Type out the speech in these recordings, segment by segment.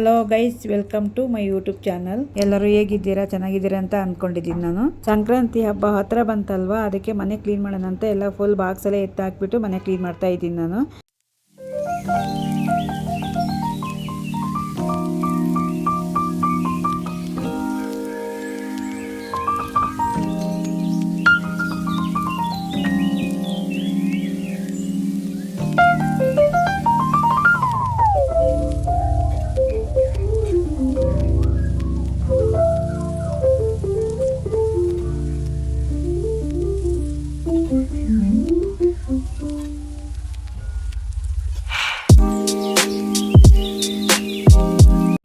Hello guys, welcome to my YouTube channel. ಎಲ್ಲರೂ ಹೇಗಿದ್ದೀರಾ? ಚೆನ್ನಾಗಿದ್ದೀರಾ ಅಂತ ಅಂದ್ಕೊಂಡಿದ್ದೀನಿ. ನಾನು ಸಂಕ್ರಾಂತಿ ಹಬ್ಬ ಹತ್ರ ಬಂತಲ್ವಾ, ಅದಕ್ಕೆ ಮನೆ ಕ್ಲೀನ್ ಮಾಡೋಣ ಅಂತ ಎಲ್ಲ ಫುಲ್ ಬಾಕ್ಸ್ ಎಲ್ಲ ಎತ್ತಾಕ್ಬಿಟ್ಟು ಮನೆ ಕ್ಲೀನ್ ಮಾಡ್ತಾ ಇದ್ದೀನಿ ನಾನು.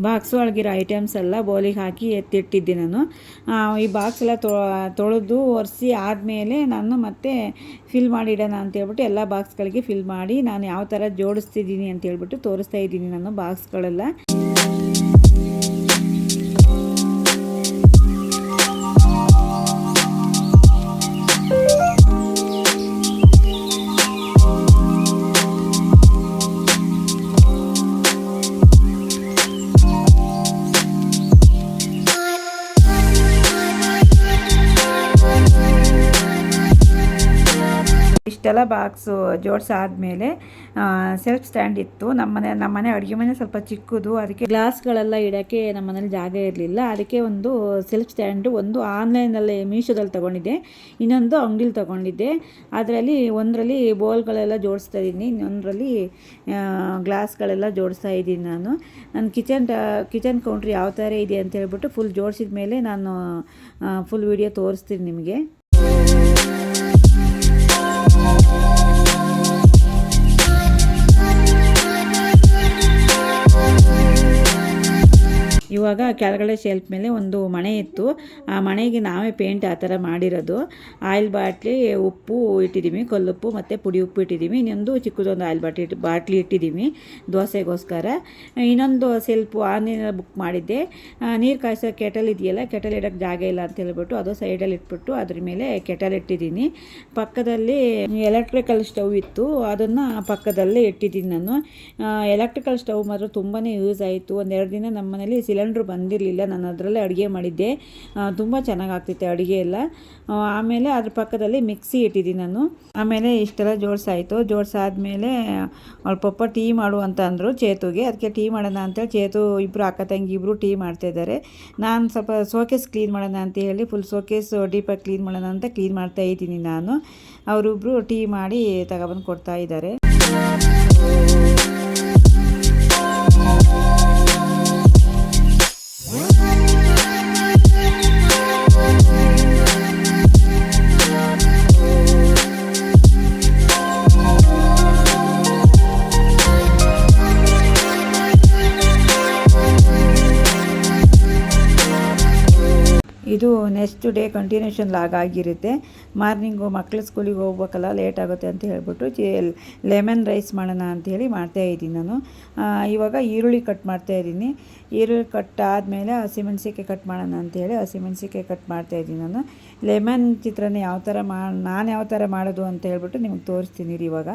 ಬಾಕ್ಸ್ ಒಳಗಿರೋ ಐಟಮ್ಸ್ ಎಲ್ಲ ಬೌಲಿಗೆ ಹಾಕಿ ಎತ್ತಿಟ್ಟಿದ್ದೆ ನಾನು. ಈ ಬಾಕ್ಸ್ ಎಲ್ಲ ತೊಳೆದು ಒರೆಸಿ ಆದಮೇಲೆ ನಾನು ಮತ್ತೆ ಫಿಲ್ ಮಾಡಿಡೋಣ ಅಂತೇಳ್ಬಿಟ್ಟು ಎಲ್ಲ ಬಾಕ್ಸ್ಗಳಿಗೆ ಫಿಲ್ ಮಾಡಿ ನಾನು ಯಾವ ಥರ ಜೋಡಿಸ್ತಿದ್ದೀನಿ ಅಂತೇಳ್ಬಿಟ್ಟು ತೋರಿಸ್ತಾ ಇದ್ದೀನಿ ನಾನು ಬಾಕ್ಸ್ಗಳೆಲ್ಲ. ಇಷ್ಟೆಲ್ಲ ಬಾಕ್ಸು ಜೋಡಿಸಾದ್ಮೇಲೆ ಸೆಲ್ಫ್ ಸ್ಟ್ಯಾಂಡ್ ಇತ್ತು. ನಮ್ಮನೆ ಅಡುಗೆ ಮನೆ ಸ್ವಲ್ಪ ಚಿಕ್ಕದು, ಅದಕ್ಕೆ ಗ್ಲಾಸ್ಗಳೆಲ್ಲ ಇಡೋಕ್ಕೆ ನಮ್ಮನೇಲಿ ಜಾಗ ಇರಲಿಲ್ಲ. ಅದಕ್ಕೆ ಒಂದು ಸೆಲ್ಫ್ ಸ್ಟ್ಯಾಂಡು ಒಂದು ಆನ್ಲೈನಲ್ಲಿ ಮೀಶೋದಲ್ಲಿ ತೊಗೊಂಡಿದ್ದೆ, ಇನ್ನೊಂದು ಅಂಗಡಿಲಿ ತೊಗೊಂಡಿದ್ದೆ. ಅದರಲ್ಲಿ ಒಂದರಲ್ಲಿ ಬೌಲ್ಗಳೆಲ್ಲ ಜೋಡಿಸ್ತಾ ಇದ್ದೀನಿ, ಇನ್ನೊಂದರಲ್ಲಿ ಗ್ಲಾಸ್ಗಳೆಲ್ಲ ಜೋಡಿಸ್ತಾ ಇದ್ದೀನಿ ನಾನು. ನನ್ನ ಕಿಚನ್ ಕೌಂಟ್ರ್ ಯಾವ ಥರ ಇದೆ ಅಂತ ಹೇಳ್ಬಿಟ್ಟು ಫುಲ್ ಜೋಡಿಸಿದ ಮೇಲೆ ನಾನು ಫುಲ್ ವಿಡಿಯೋ ತೋರಿಸ್ತೀನಿ ನಿಮಗೆ. ಇವಾಗ ಕೆಳಗಡೆ ಶೆಲ್ಫ್ ಮೇಲೆ ಒಂದು ಮಣೆ ಇತ್ತು. ಆ ಮಣೆಗೆ ನಾವೇ ಪೇಂಟ್ ಆ ಥರ ಮಾಡಿರೋದು. ಆಯಿಲ್ ಬಾಟ್ಲಿ, ಉಪ್ಪು ಇಟ್ಟಿದ್ದೀವಿ, ಕಲ್ಲುಪ್ಪು ಮತ್ತು ಪುಡಿ ಉಪ್ಪು ಇಟ್ಟಿದ್ದೀವಿ. ಇನ್ನೊಂದು ಚಿಕ್ಕದೊಂದು ಆಯಿಲ್ ಬಾಟ್ಲಿ ಇಟ್ಟಿದ್ದೀವಿ ದೋಸೆಗೋಸ್ಕರ. ಇನ್ನೊಂದು ಸೆಲ್ಫು ಆನ್ಲೈನಲ್ಲಿ ಬುಕ್ ಮಾಡಿದ್ದೆ. ನೀರು ಕಾಯಿಸೋ ಕೆಟಲ್ ಇದೆಯಲ್ಲ, ಕೆಟಲ್ ಇಡೋಕ್ಕೆ ಜಾಗ ಇಲ್ಲ ಅಂತ ಹೇಳ್ಬಿಟ್ಟು ಅದು ಸೈಡಲ್ಲಿ ಇಟ್ಬಿಟ್ಟು ಅದ್ರ ಮೇಲೆ ಕೆಟಲ್ ಇಟ್ಟಿದ್ದೀನಿ. ಪಕ್ಕದಲ್ಲಿ ಎಲೆಕ್ಟ್ರಿಕಲ್ ಸ್ಟವ್ ಇತ್ತು, ಅದನ್ನು ಪಕ್ಕದಲ್ಲೇ ಇಟ್ಟಿದ್ದೀನಿ ನಾನು. ಎಲೆಕ್ಟ್ರಿಕಲ್ ಸ್ಟವ್ ಮಾತ್ರ ತುಂಬಾ ಯೂಸ್ ಆಯಿತು. ಒಂದೆರಡು ದಿನ ನಮ್ಮ ಮನೇಲಿ ಸಿಲಿಂಡ್ರ್ ಬಂದಿರಲಿಲ್ಲ, ನಾನು ಅದರಲ್ಲೇ ಅಡುಗೆ ಮಾಡಿದ್ದೆ. ತುಂಬ ಚೆನ್ನಾಗಾಗ್ತಿತ್ತು ಅಡುಗೆ ಎಲ್ಲ. ಆಮೇಲೆ ಅದ್ರ ಪಕ್ಕದಲ್ಲಿ ಮಿಕ್ಸಿ ಇಟ್ಟಿದ್ದೀನಿ ನಾನು. ಆಮೇಲೆ ಇಷ್ಟೆಲ್ಲ ಜೋಡಿಸಾದ್ಮೇಲೆ ಅವ್ಳ ಪಪ್ಪ ಟೀ ಮಾಡು ಅಂತ ಅಂದರು ಚೇತುಗೆ. ಅದಕ್ಕೆ ಟೀ ಮಾಡೋಣ ಅಂತೇಳಿ ಚೇತು ಇಬ್ಬರು ಅಕ್ಕ ತಂಗಿ ಇಬ್ಬರು ಟೀ ಮಾಡ್ತಾಯಿದ್ದಾರೆ. ನಾನು ಸ್ವಲ್ಪ ಸೋಕೇಸ್ ಕ್ಲೀನ್ ಮಾಡೋಣ ಅಂತ ಹೇಳಿ ಫುಲ್ ಸೋಕೇಸ್ ಡೀಪಾಗಿ ಕ್ಲೀನ್ ಮಾಡೋಣ ಅಂತ ಕ್ಲೀನ್ ಮಾಡ್ತಾ ಇದ್ದೀನಿ ನಾನು. ಅವರಿಬ್ಬರು ಟೀ ಮಾಡಿ ತಗೊಬಂದು ಕೊಡ್ತಾ ಇದ್ದಾರೆ. ಇದು ನೆಕ್ಸ್ಟ್ ಡೇ ಕಂಟಿನ್ಯೂಷನ್ ಲಾಗ್ ಆಗಿರುತ್ತೆ. ಮಾರ್ನಿಂಗು ಮಕ್ಕಳು ಸ್ಕೂಲಿಗೆ ಹೋಗ್ಬೇಕಲ್ಲ, ಲೇಟ್ ಆಗುತ್ತೆ ಅಂತ ಹೇಳ್ಬಿಟ್ಟು ಲೆಮನ್ ರೈಸ್ ಮಾಡೋಣ ಅಂಥೇಳಿ ಮಾಡ್ತಾಯಿದ್ದೀನಿ ನಾನು. ಇವಾಗ ಈರುಳ್ಳಿ ಕಟ್ ಮಾಡ್ತಾಯಿದ್ದೀನಿ. ಈರುಳ್ಳಿ ಕಟ್ ಆದಮೇಲೆ ಹಸಿಮೆಣ್ಸಿಕಾಯಿ ಕಟ್ ಮಾಡೋಣ ಅಂಥೇಳಿ ಹಸಿಮೆಣ್ಸಿಕಾಯಿ ಕಟ್ ಮಾಡ್ತಾಯಿದ್ದೀನಿ ನಾನು. ಲೆಮನ್ ಚಿತ್ರಾನ್ನ ನಾನು ಯಾವ ಥರ ಮಾಡೋದು ಅಂತ ಹೇಳ್ಬಿಟ್ಟು ನಿಮಗೆ ತೋರಿಸ್ತೀನಿ ಇವಾಗ.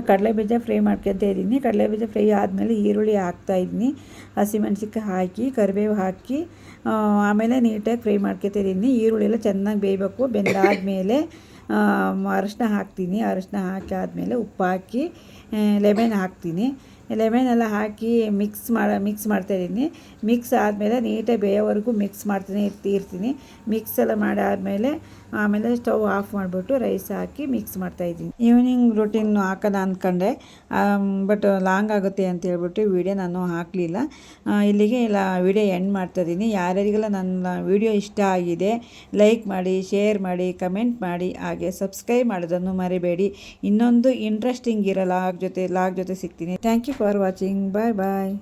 ಕಡಲೆಬೀಜ ಫ್ರೈ ಮಾಡ್ಕೊತಾ ಇದ್ದೀನಿ. ಕಡಲೆಬೀಜ ಫ್ರೈ ಆದಮೇಲೆ ಈರುಳ್ಳಿ ಹಾಕ್ತಾಯಿದ್ದೀನಿ, ಹಸಿಮೆಣ್ಸಿಕಾಯಿ ಹಾಕಿ ಕರಿಬೇವು ಹಾಕಿ ಆಮೇಲೆ ನೀಟಾಗಿ ಫ್ರೈ ಮಾಡ್ಕೊತಿದ್ದೀನಿ. ಈರುಳ್ಳಿ ಎಲ್ಲ ಚೆನ್ನಾಗಿ ಬೇಯಬೇಕು. ಬೆಂದಾದಮೇಲೆ ಅರಶಿನ ಹಾಕ್ತೀನಿ. ಅರಶಿನ ಹಾಕಾದ್ಮೇಲೆ ಉಪ್ಪು ಹಾಕಿ ಲೆಮನ್ ಹಾಕ್ತೀನಿ. ಲೆಮನ್ ಎಲ್ಲ ಹಾಕಿ ಮಿಕ್ಸ್ ಮಾಡ್ತಾಯಿದ್ದೀನಿ. ಮಿಕ್ಸ್ ಆದಮೇಲೆ ನೀಟಾಗಿ ಬೇಯೋವರೆಗೂ ಮಿಕ್ಸ್ ಮಾಡ್ತಾನೆ ಇರ್ತೀನಿ. ಮಿಕ್ಸ್ ಎಲ್ಲ ಮಾಡಾದಮೇಲೆ ಆಮೇಲೆ ಸ್ಟವ್ ಆಫ್ ಮಾಡಿಬಿಟ್ಟು ರೈಸ್ ಹಾಕಿ ಮಿಕ್ಸ್ ಮಾಡ್ತಾಯಿದ್ದೀನಿ. ಈವ್ನಿಂಗ್ ರೂಟೀನ್ ಹಾಕೋಣ ಅಂದ್ಕೊಂಡೆ, ಬಟ್ ಲಾಂಗ್ ಆಗುತ್ತೆ ಅಂತ ಹೇಳ್ಬಿಟ್ಟು ವಿಡಿಯೋ ನಾನು ಹಾಕಲಿಲ್ಲ. ಇಲ್ಲಿಗೆ ಇಲ್ಲ ವಿಡಿಯೋ ಎಂಡ್ ಮಾಡ್ತಾಯಿದ್ದೀನಿ. ಯಾರ್ಯಾರಿಗೆಲ್ಲ ನನ್ನ ವಿಡಿಯೋ ಇಷ್ಟ ಆಗಿದೆ ಲೈಕ್ ಮಾಡಿ, ಶೇರ್ ಮಾಡಿ, ಕಮೆಂಟ್ ಮಾಡಿ, ಹಾಗೆ ಸಬ್ಸ್ಕ್ರೈಬ್ ಮಾಡೋದನ್ನು ಮರಿಬೇಡಿ. ಇನ್ನೊಂದು ಇಂಟ್ರೆಸ್ಟಿಂಗ್ ಇರೋ ಲಾಗ್ ಜೊತೆ ಸಿಗ್ತೀನಿ. Thank you for watching. Bye bye.